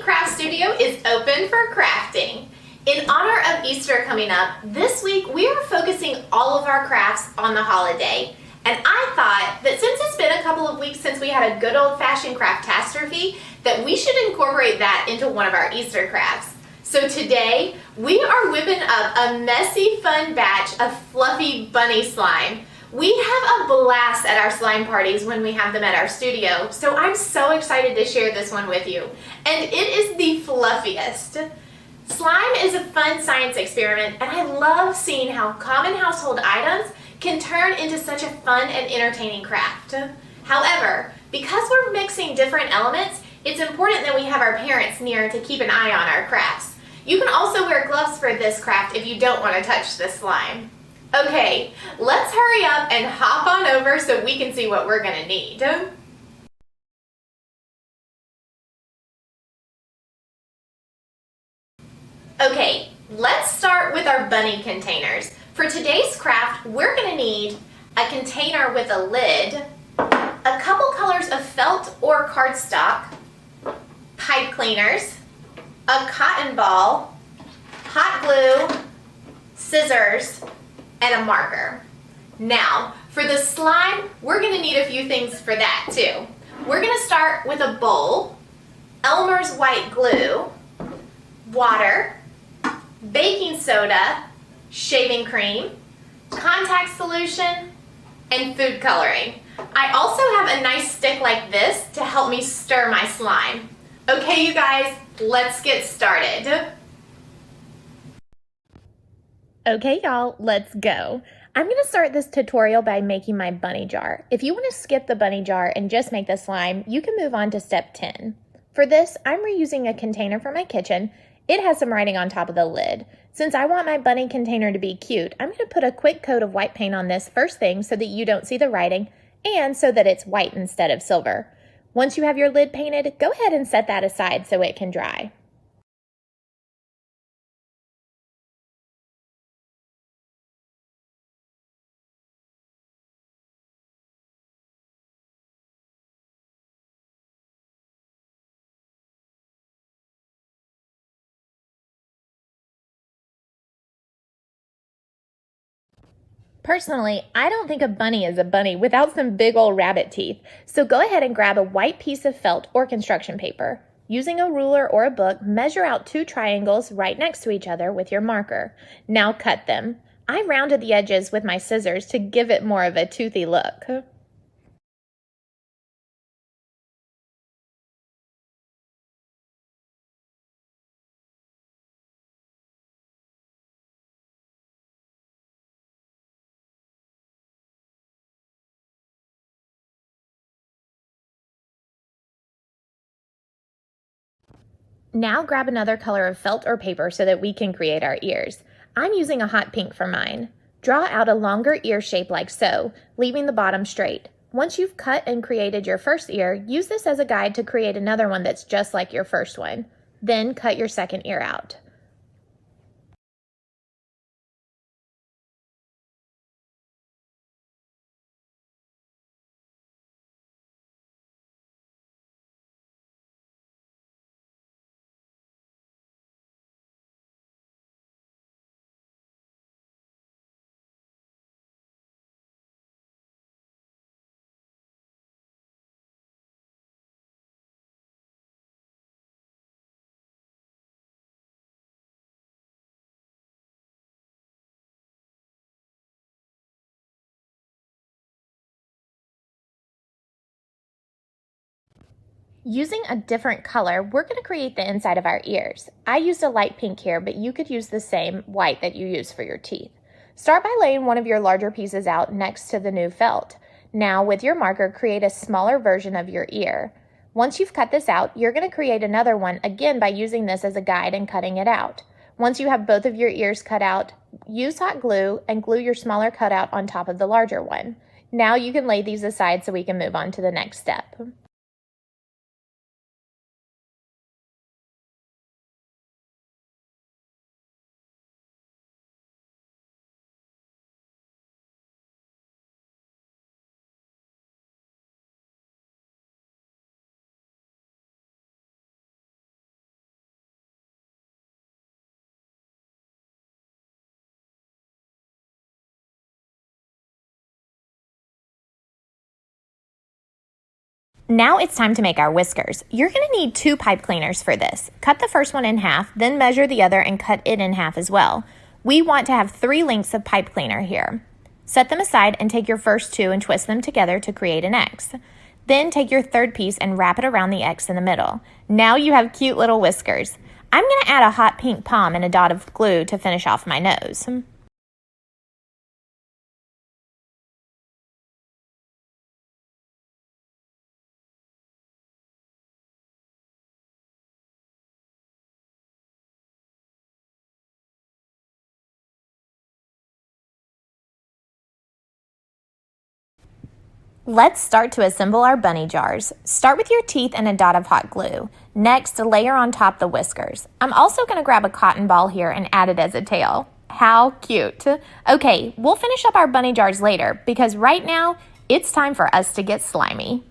Hoppy Craft Studio is open for crafting. In honor of Easter coming up, this week we are focusing all of our crafts on the holiday. And I thought that since it's been a couple of weeks since we had a good old-fashioned craftastrophe, that we should incorporate that into one of our Easter crafts. So today, we are whipping up a messy, fun batch of fluffy bunny slime. We have a blast at our slime parties when we have them at our studio, so I'm so excited to share this one with you. And it is the fluffiest. Slime is a fun science experiment, and I love seeing how common household items can turn into such a fun and entertaining craft. However, because we're mixing different elements, it's important that we have our parents near to keep an eye on our crafts. You can also wear gloves for this craft if you don't want to touch the slime. Okay, let's hurry up and hop on over so we can see what we're going to need. Okay, let's start with our bunny containers. For today's craft, we're going to need a container with a lid, a couple colors of felt or cardstock, pipe cleaners, a cotton ball, hot glue, scissors, and a marker. Now, for the slime, we're going to need a few things for that too. We're going to start with a bowl, Elmer's white glue, water, baking soda, shaving cream, contact solution, and food coloring. I also have a nice stick like this to help me stir my slime. Okay, you guys, let's get started. Okay, y'all, let's go. I'm going to start this tutorial by making my bunny jar. If you want to skip the bunny jar and just make the slime, you can move on to step 10. For this, I'm reusing a container from my kitchen. It has some writing on top of the lid. Since I want my bunny container to be cute, I'm going to put a quick coat of white paint on this first thing so that you don't see the writing and so that it's white instead of silver. Once you have your lid painted, go ahead and set that aside so it can dry. Personally, I don't think a bunny is a bunny without some big old rabbit teeth, so go ahead and grab a white piece of felt or construction paper. Using a ruler or a book, measure out 2 triangles right next to each other with your marker. Now cut them. I rounded the edges with my scissors to give it more of a toothy look. Now grab another color of felt or paper so that we can create our ears. I'm using a hot pink for mine. Draw out a longer ear shape like so, leaving the bottom straight. Once you've cut and created your first ear, use this as a guide to create another one that's just like your first one. Then cut your second ear out. Using a different color, we're going to create the inside of our ears. I used a light pink here, but you could use the same white that you use for your teeth. Start by laying one of your larger pieces out next to the new felt. Now, with your marker, create a smaller version of your ear. Once you've cut this out, you're going to create another one again by using this as a guide and cutting it out. Once you have both of your ears cut out, use hot glue and glue your smaller cutout on top of the larger one. Now you can lay these aside so we can move on to the next step. Now it's time to make our whiskers. You're going to need 2 pipe cleaners for this. Cut the first one in half, then measure the other and cut it in half as well. We want to have 3 lengths of pipe cleaner here. Set them aside and take your first 2 and twist them together to create an X. Then take your third piece and wrap it around the X in the middle. Now you have cute little whiskers. I'm going to add a hot pink pom and a dot of glue to finish off my nose. Let's start to assemble our bunny jars. Start with your teeth and a dot of hot glue. Next, layer on top the whiskers. I'm also going to grab a cotton ball here and add it as a tail. How cute. Okay, we'll finish up our bunny jars later because right now it's time for us to get slimy.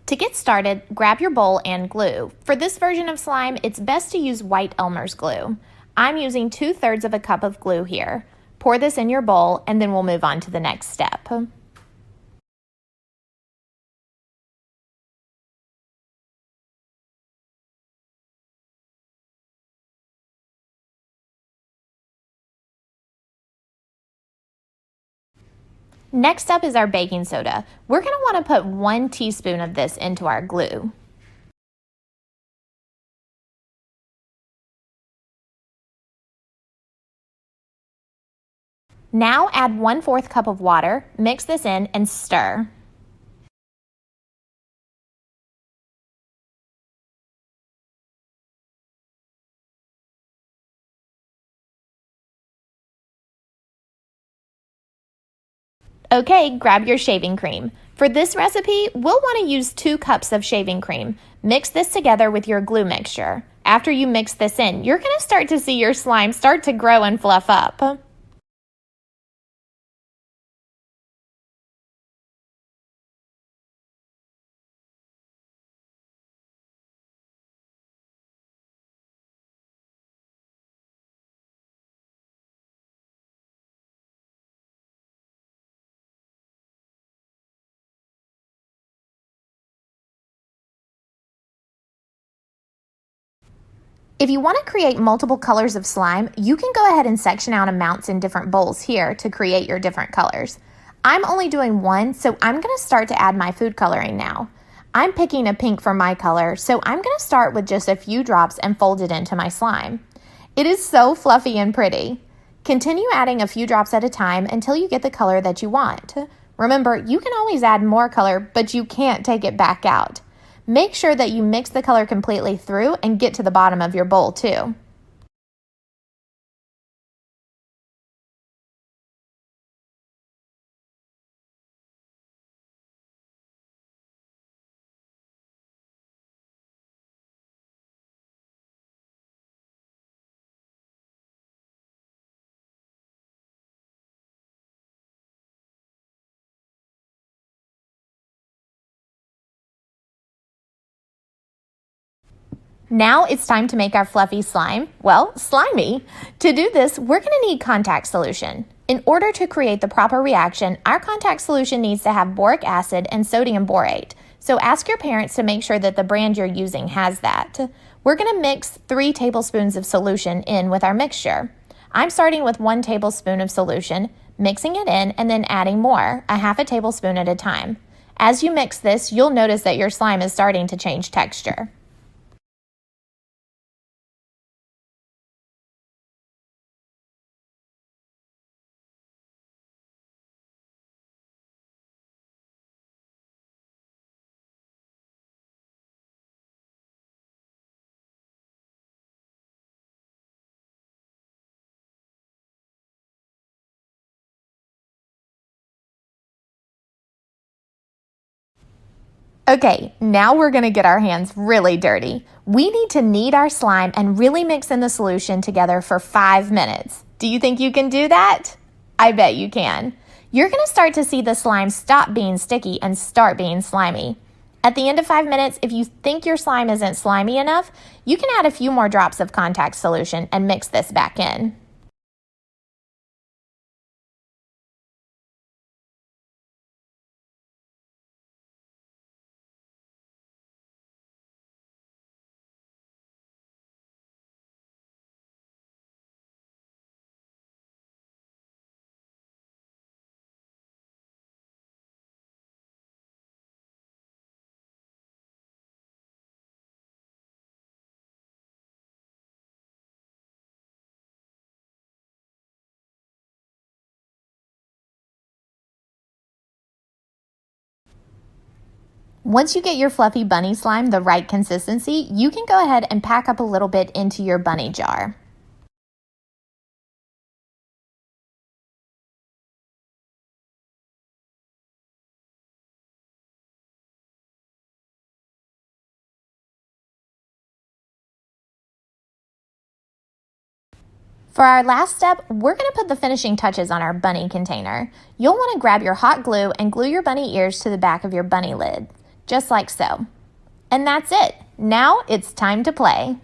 To get started, grab your bowl and glue. For this version of slime, it's best to use white Elmer's glue. I'm using 2/3 of a cup of glue here. Pour this in your bowl and then we'll move on to the next step. Next up is our baking soda. We're going to want to put 1 teaspoon of this into our glue. Now add 1/4 cup of water, mix this in and stir. Okay, grab your shaving cream. For this recipe, we'll want to use 2 cups of shaving cream. Mix this together with your glue mixture. After you mix this in, you're going to start to see your slime start to grow and fluff up. If you want to create multiple colors of slime, you can go ahead and section out amounts in different bowls here to create your different colors. I'm only doing 1, so I'm going to start to add my food coloring now. I'm picking a pink for my color, so I'm going to start with just a few drops and fold it into my slime. It is so fluffy and pretty. Continue adding a few drops at a time until you get the color that you want. Remember, you can always add more color, but you can't take it back out. Make sure that you mix the color completely through and get to the bottom of your bowl too. Now it's time to make our fluffy slime, well, slimy. To do this, we're going to need contact solution. In order to create the proper reaction, our contact solution needs to have boric acid and sodium borate. So ask your parents to make sure that the brand you're using has that. We're going to mix 3 tablespoons of solution in with our mixture. I'm starting with 1 tablespoon of solution, mixing it in, and then adding more, a half a tablespoon at a time. As you mix this, you'll notice that your slime is starting to change texture. Okay, now we're gonna get our hands really dirty. We need to knead our slime and really mix in the solution together for 5 minutes. Do you think you can do that? I bet you can. You're gonna start to see the slime stop being sticky and start being slimy. At the end of 5 minutes, if you think your slime isn't slimy enough, you can add a few more drops of contact solution and mix this back in. Once you get your fluffy bunny slime the right consistency, you can go ahead and pack up a little bit into your bunny jar. For our last step, we're going to put the finishing touches on our bunny container. You'll want to grab your hot glue and glue your bunny ears to the back of your bunny lid, just like so. And that's it. Now it's time to play.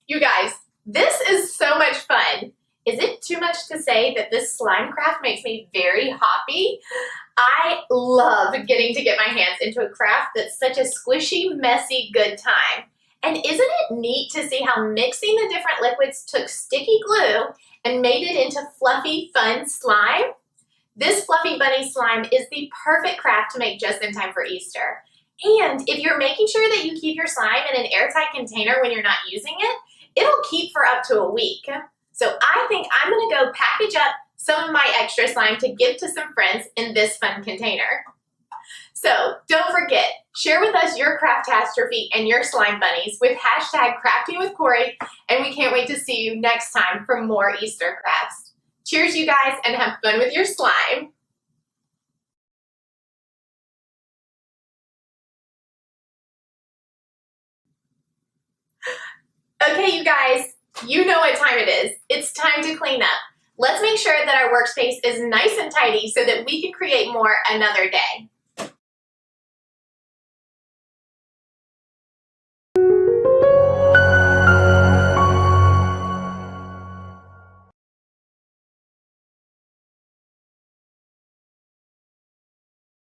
You guys, this is so much fun. Is it too much to say that this slime craft makes me very hoppy? I love getting to get my hands into a craft that's such a squishy, messy, good time. And isn't it neat to see how mixing the different liquids took sticky glue and made it into fluffy, fun slime? This fluffy bunny slime is the perfect craft to make just in time for Easter. And if you're making sure that you keep your slime in an airtight container when you're not using it, it'll keep for up to a week. So I think I'm gonna go package up some of my extra slime to give to some friends in this fun container. So don't forget, share with us your craftastrophy and your slime bunnies with hashtag #CraftingWithCorey, and we can't wait to see you next time for more Easter crafts. Cheers, you guys, and have fun with your slime. Okay, you guys, you know what time it is. It's time to clean up. Let's make sure that our workspace is nice and tidy so that we can create more another day.